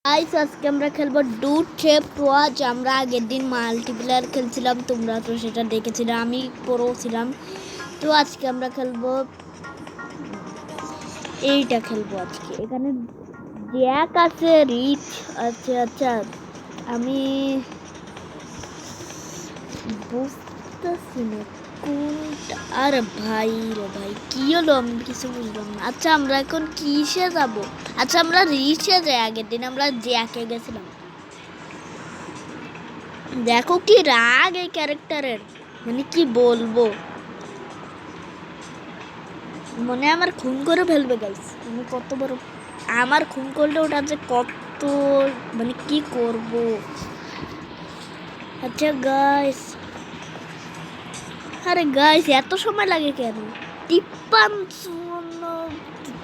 Guys আজকে আমরা খেলবো ডুড শেপ ওয়াচ। আমরা আগের দিন মাল্টিপ্লেয়ার খেলছিলাম, তোমরা তো সেটা দেখেছিলে, আমি প্রো ছিলাম। তো আজকে আমরা খেলবো এইটা খেলবো আজকে। এখানে জ্যাক আছে, রিচ আছে। আচ্ছা আমি বুঝতেছি না কোনটা। আরে ভাই রে ভাই, কি হলো আমি কিছু বুঝলাম না। আচ্ছা আমরা এখন কিসে যাব? আচ্ছা আমরা রিচে যাই, আগের দিন আমরা জ্যাকে গেছিলাম। দেখো কি রাগ এই ক্যারেক্টারের, মানে কি বলবো, মনে আমার খুন করে ফেলবে গাইস। আমি কত বড়, আমার খুন করলে ওটা যে কত, মানে কি করব। আচ্ছা গাইস, আরে গাইস এত সময় লাগে কেন? 53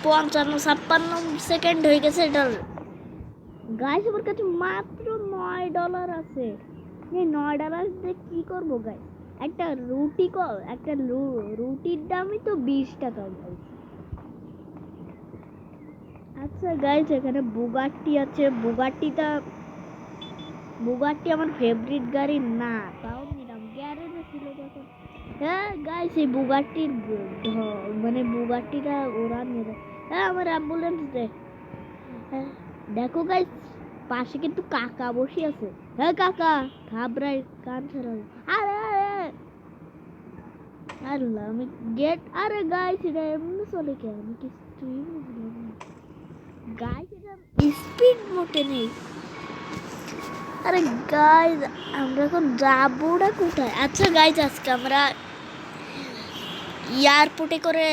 55 56 সেকেন্ড হয়ে গেছে এটার। গাইস আমার কাছে মাত্র $9 আছে। এই $9 দিয়ে কি করবো গাইস? একটা রুটির দামই তো 20 টাকা গাইস। আচ্ছা গাইস এখানে বুগাট্টি আছে। বুগাট্টি আমার ফেভারিট গাড়ি না, তাও নিলাম, গ্যারেজে ছিল যখন। হ্যাঁ গাইস এই মানে বুগাট্টিটা ওরা নিয়ে। হ্যাঁ আমার অ্যাম্বুলেন্স দে। হ্যাঁ দেখো গাইস পাশে কিন্তু কাকা বসে আছে। হ্যাঁ কাকা ঘাবড়াই কান ছাড়াও। আরে আল্লাহ আমি গেট, আরে গাইস এটা এমনি চলে কেন, আমি কিছুই বুঝলাম না গাইস। এটা স্পিড মোটে নেই। আরে গাইস আমরা এখন যাবো না কোথায়? আচ্ছা গাইস আজকে আমরা এয়ারপোর্টে করে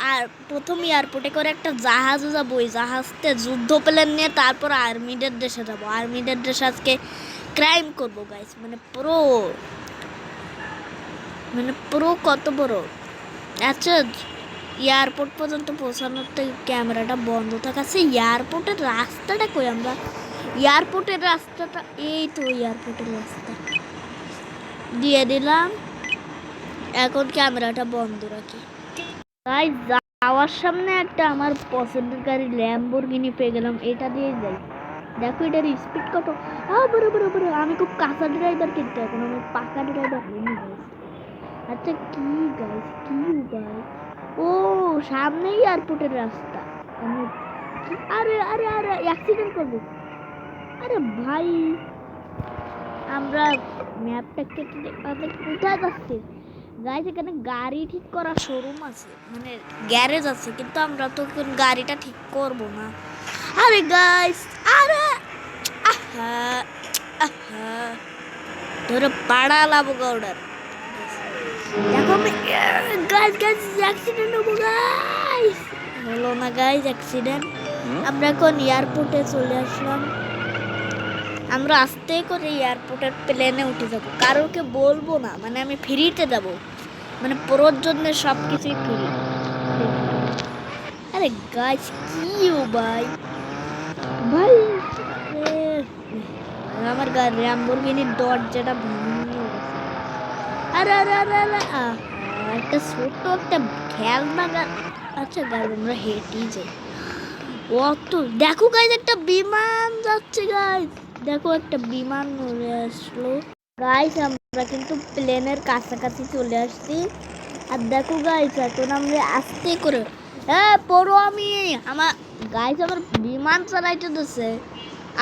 আর প্রথম এয়ারপোর্টে করে একটা জাহাজে যাবো। ওই জাহাজতে যুদ্ধ প্লেন নিয়ে তারপর আর্মিদের দেশে যাবো। আর্মিদের দেশে আজকে ক্রাইম করবো গাইস, মানে পুরো কত বড়। আচ্ছা এয়ারপোর্ট পর্যন্ত পৌঁছানোর তো ক্যামেরাটা বন্ধ থাকাছে। এয়ারপোর্টের রাস্তাটা কই? আমরা এয়ারপোর্টের রাস্তাটা, এই তো এয়ারপোর্টের রাস্তা দিয়ে দিলাম। এখন ক্যামেরাটা বন্ধ রাখি। তাই যাওয়ার সামনে একটা আমার পছন্দের গাড়ি ল্যাম্বরগিনি পেয়ে গেলাম, এটা দিয়ে যাই। দেখো এটার স্পিড কত। বড় আমি খুব কাঁচা ড্রাইভার, কিন্তু এখন আমি পাকা ড্রাইভার হইনি গাইস। আচ্ছা কি গাইস, কি উপায়? ও সামনেই এয়ারপোর্টের রাস্তা। আমি আরে আরে আরে অ্যাক্সিডেন্ট করবো। আরে ভাই আমরা ম্যাপটা কেটে কোথায় যাচ্ছি গাইস? এখানে গাড়ি ঠিক করা শোরুম আছে, মানে গ্যারেজ আছে, কিন্তু আমরা তো গাড়িটা ঠিক করব না। আরে গাইস আরে আহা আহা ধরে পাড়া লাভ গৌড়ার। দেখো আমি গাইস অ্যাক্সিডেন্ট হবো গাইস। হলো না গাইস অ্যাক্সিডেন্ট। আমরা এখন এয়ারপোর্টে চলে আসলাম। আমরা আস্তে করে এয়ারপোর্টের প্লেনে উঠে যাবো, কারোকে বলবো না, মানে আমি ফ্রিতে যাবো, মানে পুরোর জন্য সব কিছুই ফ্রি। আরে গাইস কি ও ভাই ভাই আমার ল্যাম্বরগিনির দরজাটা ভেঙে গেছে। আরে আরে আরে আরে একটা ছোট্ট একটা খেলনা আচ্ছা গাইস আমরা হেঁটেই যাই। অত দেখো গাইস একটা বিমান যাচ্ছে গাইস, দেখো একটা বিমান উড়ে আসলো গাইস। আমরা কিন্তু প্লেনের কাছাকাছি চলে আসছি। আর দেখো গাইস এখন আমরা আস্তে করে পড়ো আমি আমার গাইস আমার বিমান চালাইতে দিচ্ছে।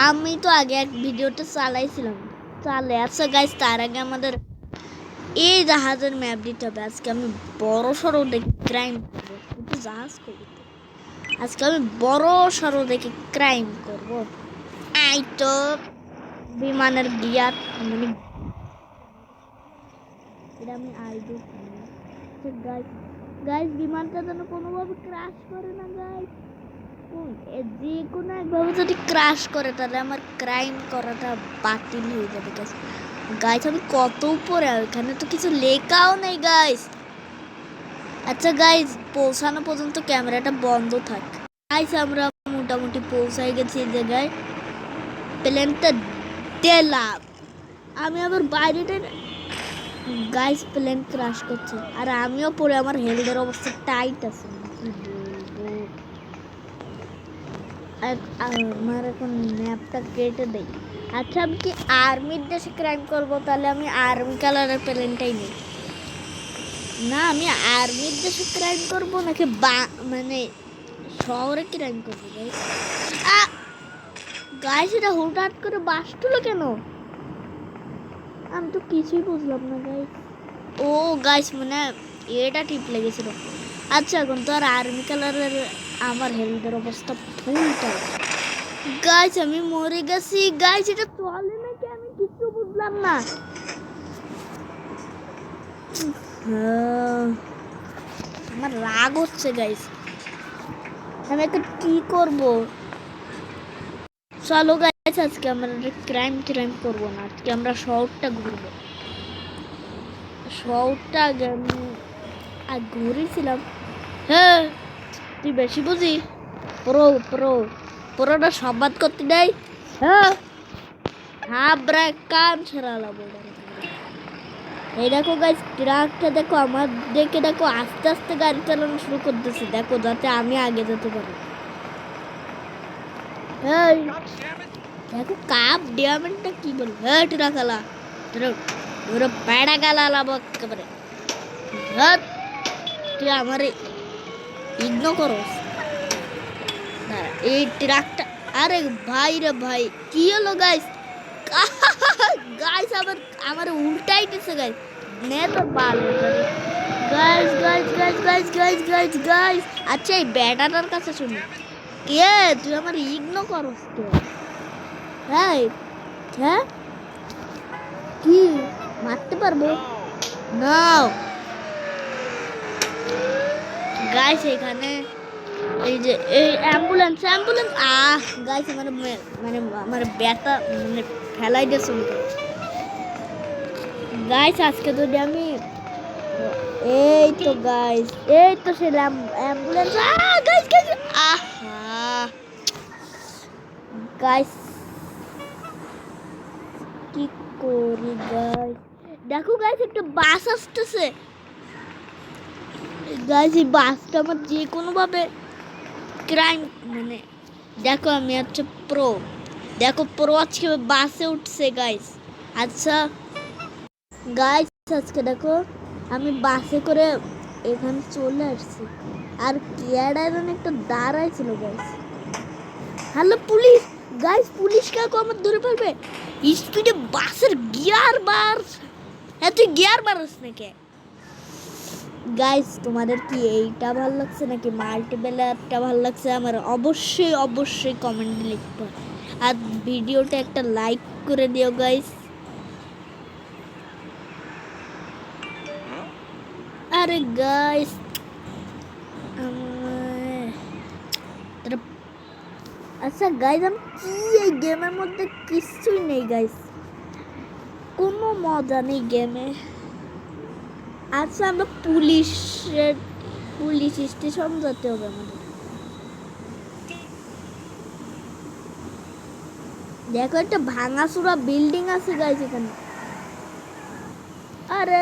আমি তো আগে এক ভিডিওতে চালাইছিলাম চালে। আচ্ছা গাইস তার আগে আমাদের এই জাহাজের ম্যাপ দিতে হবে। আজকে আমি বড় সড়ো দেখে ক্রাইম করবো, কিন্তু জাহাজ করবো। আজকে আমি বড় সড়ো দেখে ক্রাইম করবো। এই তো বিমানের গিয়ার, মানে এটা আমি আইডিয়া গাইস। গাইস বিমানটা যেন কোনোভাবে ক্র্যাশ করে না গাইস। যে কোনো একভাবে যদি ক্র্যাশ করে তাহলে আমার ক্রাইম করাটা বাতিল হয়ে যাবে গাইস। গাইস আমি কত উপরে, এখানে তো কিছু লেখাও নেই গাইস। আচ্ছা গাইস পৌঁছানো পর্যন্ত ক্যামেরাটা বন্ধ থাক। গাইস আমরা মোটামুটি পৌঁছাই গেছি এই জায়গায়। প্লেনটা দিলাম আমি, আবার বাইরেটা গাইস প্লেন ক্র্যাশ করছে আর আমিও পড়ে, আমার হেলথের অবস্থা টাইট আছে। আমার এখন ম্যাপটা কেটে দেই। আচ্ছা আমি কি আর্মির দেশে ক্রাইম করবো, তাহলে আমি আর্মি কালারের প্লেনটাই নিই। না আমি আর্মির দেশে ক্রাইম করবো নাকি মানে শহরে ক্রাইম করবো গাইস? গাইস এটা হুটহাট করে বাস তুলো কেন? আমি তো কিছুই বুঝলাম না গাইস। ও গাইস মানে এটা টিপ লেগেছিল। আচ্ছা এখন তো আর আর্মি কালারের আমার হেলথের অবস্থা ফুলটা। গাইস আমি মরে গেছি গাইস, এটা চলে নাকি আমি কিছু বুঝলাম না। আমার রাগ হচ্ছে গাইস, আমি এখন কি করব? চলো গাইস আজকে আমরা ক্রাইম করবো না, আজকে আমরা শহরটা ঘুরবো। শহরটা আগে আমি ঘুরেছিলাম। হ্যাঁ তুই বেশি বুঝি, প্রো প্রো পুরোটা সংবাদ করতে দেয়। হ্যাঁ হাফ ব্রেক কান ছাড়ালাম। এই দেখো গাইস ট্রাকটা দেখো আমার দেখে, দেখো আস্তে আস্তে গাড়ি চালানো শুরু করতেছে, দেখো যাতে আমি আগে যেতে পারি। এই দেখো কাপ ডিয়ামেন্টটা কি বল। হ্যাঁ ট্রাক আলা তোর পেড়া গালা লাভ একেবারে। হ্যাঁ তুই আমার ইগনো করো এই ট্রাকটা। আরে ভাই রে ভাই কি হলো গাইস? গাইস আবার আমার উল্টাই দিছে গাইস। নে তো বাল guys guys guys guys guys guys guys. আচ্ছা এই ব্যাটাটার কাছে শুনি, কে তুই আমার ইগনো করস তো? হ্যাঁ হ্যাঁ কি মারতে পারবো? নাও গাইস এখানে এই যে এই অ্যাম্বুলেন্স গাইস আমার মানে আমার ব্যথা মানে ফেলাই দিয়ে শুনতে। গাইস আজকে যদি আমি এই তো গাইস এই তো সে অ্যাম্বুলেন্স গাইস গাইস গাইস কি করি গাইস? দেখো গাইস একটা বাস আসতেছে গাইস, এই বাসটা আমার যে কোনো ভাবে ক্রাইম মানে দেখো আমি হচ্ছে প্রো, দেখো প্রো আজকে বাসে উঠছে গাইস। আচ্ছা গাইস আজকে দেখো আমি বাসে করে এখানে চলে আসছি, আর কেয়ারাইরন একটা দাঁড়াই ছিল guys. Hello police guys, police কাকু আমার ধরে ফেলবে। স্পিডে বাসের গিয়ার বার, হ্যাঁ তুই গিয়ার বারস নাকি? গাইস তোমাদের কি এইটা ভালো লাগছে নাকি মাল্টিপ্লেয়ারটা ভালো লাগছে? আমার অবশ্যই অবশ্যই কমেন্টে লিখবে, আর ভিডিওটা একটা লাইক করে দিও গাইস। আরে গাইস আচ্ছা গাইস আমি কি এই গেমের মধ্যে কিছুই নেই গাইস, কোনো মজা নেই গেমে। আচ্ছা আমরা পুলিশ স্টেশন যেতে হবে আমাদের। দেখো একটা ভাঙাচুরা বিল্ডিং আছে গাইস এখানে। আরে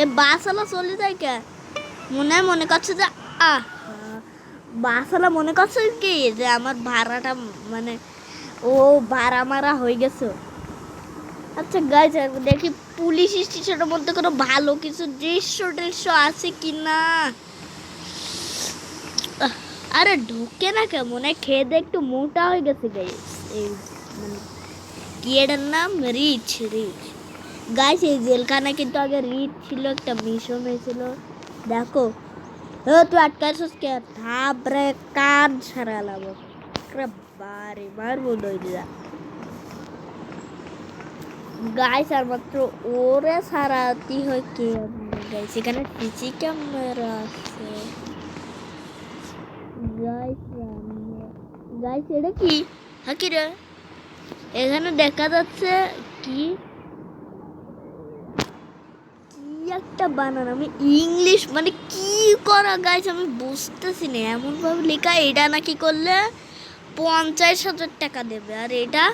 এ বাসওয়ালা চলে যায় কে? মনে করছে যে বাসওয়ালা মনে করছে কি যে আমার ভাড়াটা মানে ও ভাড়া মারা হয়ে গেছে। আচ্ছা গাইস দেখি পুলিশ স্টেশনের মধ্যে কোনো ভালো কিছু দৃশ্য আছে কি না। আরে ঢুকে না কেমন খেয়ে দিয়ে একটু মোটা হয়ে গেছে গাইস। এই মানে কি এটার নাম রিচ গাইস। এই জেলখানা কিন্তু আগে রিচ ছিল, একটা মিশন হয়েছিল। দেখো তুই আটকাছিস কে? থাপরে কান ছাড়ালাম বারে মারবো দইলা গাইস। আর মাত্র ওরে সারাতি হয় কে গাইস, এখানে সিসি ক্যামেরা আছে গাইস। গাইস এটা কি হাকি রে? এখানে দেখা যাচ্ছে কি একটা বানান, আমি ইংলিশ মানে কি করা গাইস আমি বুঝতেছি না। এমন ভাবে লেখা এটা নাকি করলে 50,000 টাকা দেবে, আর এটা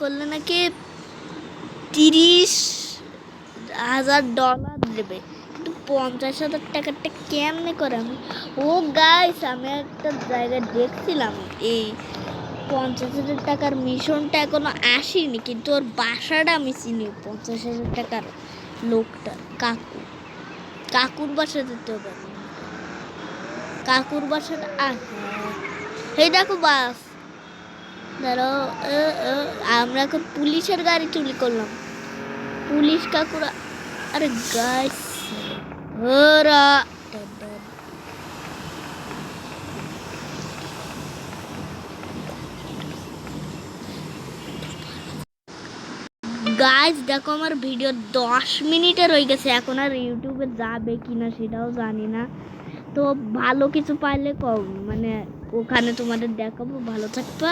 করলে নাকি $30,000 দেবে। কিন্তু 50,000 টাকারটা কেমনে করে আমি? ও গাইস, আমি একটা জায়গায় দেখছিলাম এই 50,000 টাকার মিশনটা এখনো আসেনি, কিন্তু ওর বাসাটা আমি চিনি। 50,000 টাকার লোকটা কাকুর বাসা যেতে হবে। কাকুর বাসাটা এই দেখো বাস। ধরো আমরা এখন পুলিশের গাড়ি চুরি করলাম। পুলিশ কাকুরা, আরে গাইস ওরা গাইস দেখো, আমার ভিডিও 10 মিনিটের হয়ে গেছে। এখন আর ইউটিউবে যাবে কিনা সেটাও জানি না। তো ভালো কিছু পাইলে কম মানে ওখানে তোমাদের দেখাবো। ভালো থাকবা।